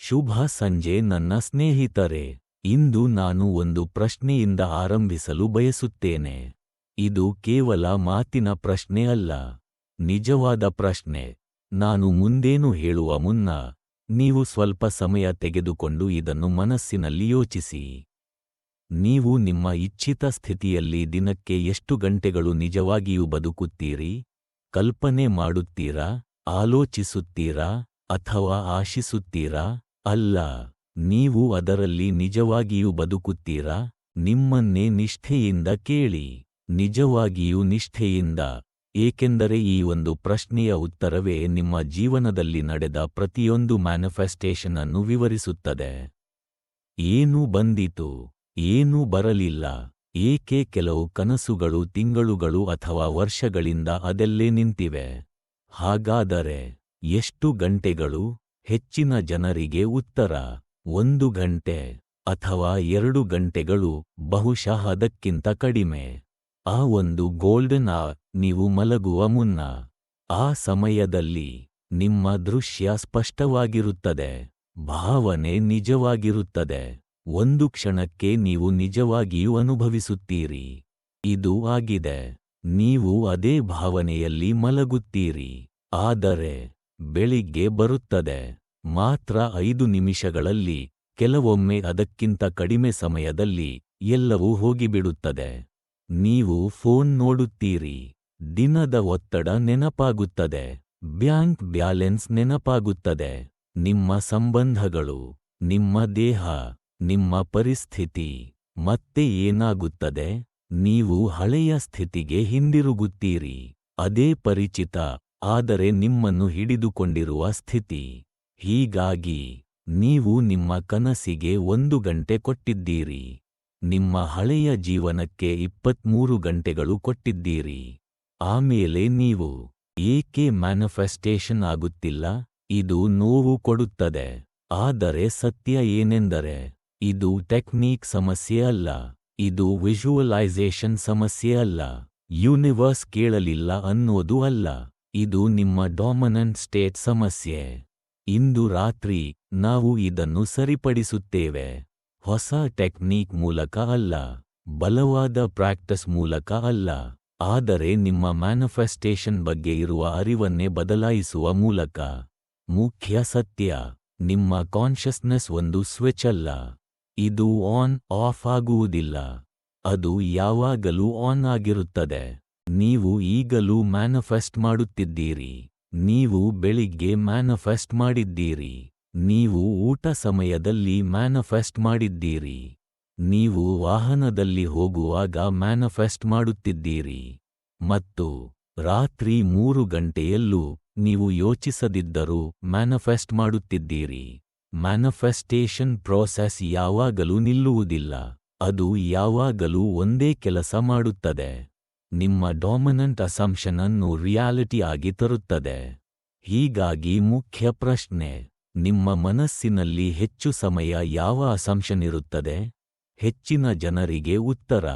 ಶುಭ ಸಂಜೆ ನನ್ನ ಸ್ನೇಹಿತರೆ. ಇಂದು ನಾನು ಒಂದು ಪ್ರಶ್ನೆಯಿಂದ ಆರಂಭಿಸಲು ಬಯಸುತ್ತೇನೆ. ಇದು ಕೇವಲ ಮಾತಿನ ಪ್ರಶ್ನೆ ಅಲ್ಲ, ನಿಜವಾದ ಪ್ರಶ್ನೆ. ನಾನು ಮುಂದೇನು ಹೇಳುವ ಮುನ್ನ ನೀವು ಸ್ವಲ್ಪ ಸಮಯ ತೆಗೆದುಕೊಂಡು ಇದನ್ನು ಮನಸ್ಸಿನಲ್ಲಿ ಯೋಚಿಸಿ. ನೀವು ನಿಮ್ಮ ಇಚ್ಛಿತ ಸ್ಥಿತಿಯಲ್ಲಿ ದಿನಕ್ಕೆ ಎಷ್ಟು ಗಂಟೆಗಳು ನಿಜವಾಗಿಯೂ ಬದುಕುತ್ತೀರಿ? ಕಲ್ಪನೆ ಮಾಡುತ್ತೀರಾ, ಆಲೋಚಿಸುತ್ತೀರಾ, ಅಥವಾ ಆಶಿಸುತ್ತೀರಾ? ಅಲ್ಲ, ನೀವು ಅದರಲ್ಲಿ ನಿಜವಾಗಿಯೂ ಬದುಕುತ್ತೀರಾ? ನಿಮ್ಮನ್ನೇ ನಿಷ್ಠೆಯಿಂದ ಕೇಳಿ, ನಿಜವಾಗಿಯೂ ನಿಷ್ಠೆಯಿಂದ, ಏಕೆಂದರೆ ಈ ಒಂದು ಪ್ರಶ್ನೆಯ ಉತ್ತರವೇ ನಿಮ್ಮ ಜೀವನದಲ್ಲಿ ನಡೆದ ಪ್ರತಿಯೊಂದು ಮ್ಯಾನಿಫೆಸ್ಟೇಷನ್ ಅನ್ನು ವಿವರಿಸುತ್ತದೆ. ಏನು ಬಂದಿತು, ಏನೂ ಬರಲಿಲ್ಲ, ಏಕೆ ಕೆಲವು ಕನಸುಗಳು ತಿಂಗಳುಗಳು ಅಥವಾ ವರ್ಷಗಳಿಂದ ಅದೆಲ್ಲೇ ನಿಂತಿವೆ? ಹಾಗಾದರೆ ಎಷ್ಟು ಗಂಟೆಗಳು? ಹೆಚ್ಚಿನ ಜನರಿಗೆ ಉತ್ತರ 1 ಗಂಟೆ ಅಥವಾ 2 ಗಂಟೆಗಳು, ಬಹುಶಃ ಅದಕ್ಕಿಂತ ಕಡಿಮೆ. ಆ ಒಂದು ಗೋಲ್ಡನ್ ಅವರ್, ನೀವು ಮಲಗುವ ಮುನ್ನ. ಆ ಸಮಯದಲ್ಲಿ ನಿಮ್ಮ ದೃಶ್ಯ ಸ್ಪಷ್ಟವಾಗಿರುತ್ತದೆ, ಭಾವನೆ ನಿಜವಾಗಿರುತ್ತದೆ. ಒಂದು ಕ್ಷಣಕ್ಕೆ ನೀವು ನಿಜವಾಗಿಯೂ ಅನುಭವಿಸುತ್ತೀರಿ, ಇದು ಆಗಿದೆ. ನೀವು ಅದೇ ಭಾವನೆಯಲ್ಲಿ ಮಲಗುತ್ತೀರಿ. ಆದರೆ ಬೆಳಿಗ್ಗೆ ಬರುತ್ತದೆ, ಮಾತ್ರ 5 ನಿಮಿಷಗಳಲ್ಲಿ, ಕೆಲವೊಮ್ಮೆ ಅದಕ್ಕಿಂತ ಕಡಿಮೆ ಸಮಯದಲ್ಲಿ ಎಲ್ಲವೂ ಹೋಗಿಬಿಡುತ್ತದೆ. ನೀವು ಫೋನ್ ನೋಡುತ್ತೀರಿ, ದಿನದ ಒತ್ತಡ ನೆನಪಾಗುತ್ತದೆ, ಬ್ಯಾಂಕ್ ಬ್ಯಾಲೆನ್ಸ್ ನೆನಪಾಗುತ್ತದೆ, ನಿಮ್ಮ ಸಂಬಂಧಗಳು, ನಿಮ್ಮ ದೇಹ, ನಿಮ್ಮ ಪರಿಸ್ಥಿತಿ. ಮತ್ತೆ ಏನಾಗುತ್ತದೆ? ನೀವು ಹಳೆಯ ಸ್ಥಿತಿಗೆ ಹಿಂದಿರುಗುತ್ತೀರಿ, ಅದೇ ಪರಿಚಿತ, ಆದರೆ ನಿಮ್ಮನ್ನು ಹಿಡಿದುಕೊಂಡಿರುವ ಸ್ಥಿತಿ. ಹೀಗಾಗಿ ನೀವು ನಿಮ್ಮ ಕನಸಿಗೆ 1 ಗಂಟೆ ಕೊಟ್ಟಿದ್ದೀರಿ, ನಿಮ್ಮ ಹಳೆಯ ಜೀವನಕ್ಕೆ 23 ಗಂಟೆಗಳು ಕೊಟ್ಟಿದ್ದೀರಿ. ಆಮೇಲೆ ನೀವು ಏಕೆ ಮ್ಯಾನಿಫೆಸ್ಟೇಷನ್ ಆಗುತ್ತಿಲ್ಲ? ಇದು ನೋವು ಕೊಡುತ್ತದೆ. ಆದರೆ ಸತ್ಯ ಏನೆಂದರೆ, ಇದು ಟೆಕ್ನಿಕ್ ಸಮಸ್ಯೆ ಅಲ್ಲ, ಇದು ವಿಜುವಲೈಸೇಷನ್ ಸಮಸ್ಯೆ ಅಲ್ಲ, ಯೂನಿವರ್ಸ್ ಕೇಳಲಿಲ್ಲ ಅನ್ನೋದು ಅಲ್ಲ, ಇದು ನಿಮ್ಮ ಡಾಮಿನೆಂಟ್ ಸ್ಟೇಟ್ ಸಮಸ್ಯೆ. ಇಂದು ರಾತ್ರಿ ನಾವು ಇದನ್ನು ಸರಿಪಡಿಸುತ್ತೇವೆ. ಹೊಸ ಟೆಕ್ನಿಕ್ ಮೂಲಕ ಅಲ್ಲ, ಬಲವಾದ ಪ್ರಾಕ್ಟೀಸ್ ಮೂಲಕ ಅಲ್ಲ, ಆದರೆ ನಿಮ್ಮ ಮ್ಯಾನಿಫೆಸ್ಟೇಷನ್ ಬಗ್ಗೆ ಇರುವ ಅರಿವನ್ನೇ ಬದಲಾಯಿಸುವ ಮೂಲಕ. ಮುಖ್ಯ ಸತ್ಯ, ನಿಮ್ಮ ಕಾನ್ಷಿಯಸ್ನೆಸ್ ಒಂದು ಸ್ವಿಚ್ ಅಲ್ಲ. ಇದು ಆನ್ ಆಫ್ ಆಗುವುದಿಲ್ಲ, ಅದು ಯಾವಾಗಲೂ ಆನ್ ಆಗಿರುತ್ತದೆ. ನೀವು ಈಗಲೂ ಮ್ಯಾನಿಫೆಸ್ಟ್ ಮಾಡುತ್ತಿದ್ದೀರಿ, ನೀವು ಬೆಳಿಗ್ಗೆ ಮ್ಯಾನಿಫೆಸ್ಟ್ ಮಾಡಿದ್ದೀರಿ, ನೀವು ಊಟ ಸಮಯದಲ್ಲಿ ಮ್ಯಾನಿಫೆಸ್ಟ್ ಮಾಡಿದ್ದೀರಿ, ನೀವು ವಾಹನದಲ್ಲಿ ಹೋಗುವಾಗ ಮ್ಯಾನಿಫೆಸ್ಟ್ ಮಾಡುತ್ತಿದ್ದೀರಿ, ಮತ್ತು ರಾತ್ರಿ 3 ಗಂಟೆಯಲ್ಲೂ ನೀವು ಯೋಚಿಸದಿದ್ದರೂ ಮ್ಯಾನಿಫೆಸ್ಟ್ ಮಾಡುತ್ತಿದ್ದೀರಿ. ಮ್ಯಾನಿಫೆಸ್ಟೇಷನ್ ಪ್ರೋಸೆಸ್ ಯಾವಾಗಲೂ ನಿಲ್ಲುವುದಿಲ್ಲ, ಅದು ಯಾವಾಗಲೂ ಒಂದೇ ಕೆಲಸ ಮಾಡುತ್ತದೆ. ನಿಮ್ಮ ಡಾಮಿನೆಂಟ್ ಅಸಂಪ್ಷನ್ ಅನ್ನು ರಿಯಾಲಿಟಿ ಆಗಿ ತರುತ್ತದೆ. ಹೀಗಾಗಿ ಮುಖ್ಯ ಪ್ರಶ್ನೆ, ನಿಮ್ಮ ಮನಸ್ಸಿನಲ್ಲಿ ಹೆಚ್ಚು ಸಮಯ ಯಾವ ಅಸಂಪ್ಷನ್ ಇರುತ್ತದೆ? ಹೆಚ್ಚಿನ ಜನರಿಗೆ ಉತ್ತರ,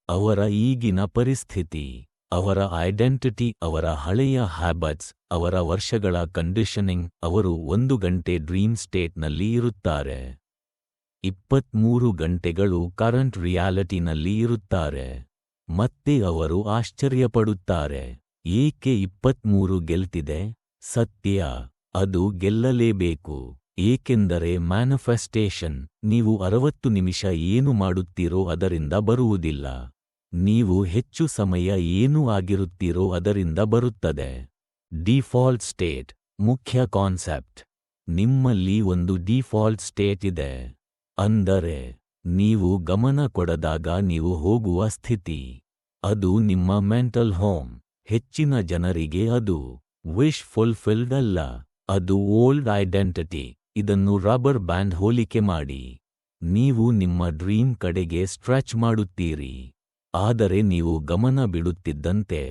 ಅವರ ಈಗಿನ ಪರಿಸ್ಥಿತಿ, ಅವರ ಐಡೆಂಟಿಟಿ, ಅವರ ಹಳೆಯ ಹ್ಯಾಬಿಟ್ಸ್, ಅವರ ವರ್ಷಗಳ ಕಂಡೀಷನಿಂಗ್. ಅವರು 1 ಗಂಟೆ ಡ್ರೀಮ್ ಸ್ಟೇಟ್ನಲ್ಲಿ ಇರುತ್ತಾರೆ, 23 ಗಂಟೆಗಳು ಕರೆಂಟ್ ರಿಯಾಲಿಟಿನಲ್ಲಿ ಇರುತ್ತಾರೆ. ಮತ್ತೆ ಅವರು ಆಶ್ಚರ್ಯಪಡುತ್ತಾರೆ, ಏಕೆ 23 ಗೆಲ್ತಿದೆ? ಸತ್ಯ, ಅದು ಗೆಲ್ಲಲೇಬೇಕು, ಏಕೆಂದರೆ ಮ್ಯಾನಿಫೆಸ್ಟೇಷನ್ ನೀವು 60 ನಿಮಿಷ ಏನು ಮಾಡುತ್ತೀರೋ ಅದರಿಂದ ಬರುವುದಿಲ್ಲ, ನೀವು ಹೆಚ್ಚು ಸಮಯ ಏನು ಆಗಿರುತ್ತೀರೋ ಅದರಿಂದ ಬರುತ್ತದೆ. ಡಿಫಾಲ್ಟ್ ಸ್ಟೇಟ್, ಮುಖ್ಯ ಕಾನ್ಸೆಪ್ಟ್. ನಿಮ್ಮಲ್ಲಿ ಒಂದು ಡಿಫಾಲ್ಟ್ ಸ್ಟೇಟ್ ಇದೆ, ಅಂದರೆ ನೀವು ಗಮನ ಕೊಡದಾಗ ನೀವು ಹೋಗುವ ಸ್ಥಿತಿ. ಅದು ನಿಮ್ಮ ಮೆಂಟಲ್ ಹೋಮ್. ಹೆಚ್ಚಿನ ಜನರಿಗೆ ಅದು ವಿಶ್ ಫುಲ್ಫಿಲ್ಡ್ ಅಲ್ಲ, ಅದು ಓಲ್ಡ್ ಐಡೆಂಟಿಟಿ. ಇದನ್ನು ರಬ್ಬರ್ ಬ್ಯಾಂಡ್ ಹೋಲಿಕೆ ಮಾಡಿ. ನೀವು ನಿಮ್ಮ ಡ್ರೀಮ್ ಕಡೆಗೆ ಸ್ಟ್ರೆಚ್ ಮಾಡುತ್ತೀರಿ, ಆದರೆ ನೀವು ಗಮನ ಬಿಡುತ್ತಿದ್ದಂತೆ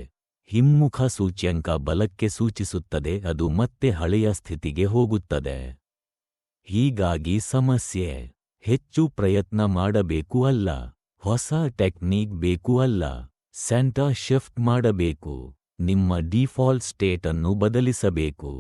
ಹಿಮ್ಮುಖ ಸೂಚ್ಯಂಕ ಬಲಕ್ಕೆ ಸೂಚಿಸುತ್ತದೆ, ಅದು ಮತ್ತೆ ಹಳೆಯ ಸ್ಥಿತಿಗೆ ಹೋಗುತ್ತದೆ. ಹೀಗಾಗಿ ಸಮಸ್ಯೆ, ಹೆಚ್ಚು ಪ್ರಯತ್ನ ಮಾಡಬೇಕು ಅಲ್ಲ, ಹೊಸ ಟೆಕ್ನಿಕ್ ಬೇಕು ಅಲ್ಲ, ಸೆಂಟರ್ ಶಿಫ್ಟ್ ಮಾಡಬೇಕು, ನಿಮ್ಮ ಡಿಫಾಲ್ಟ್ ಸ್ಟೇಟ್ ಅನ್ನು ಬದಲಿಸಬೇಕು.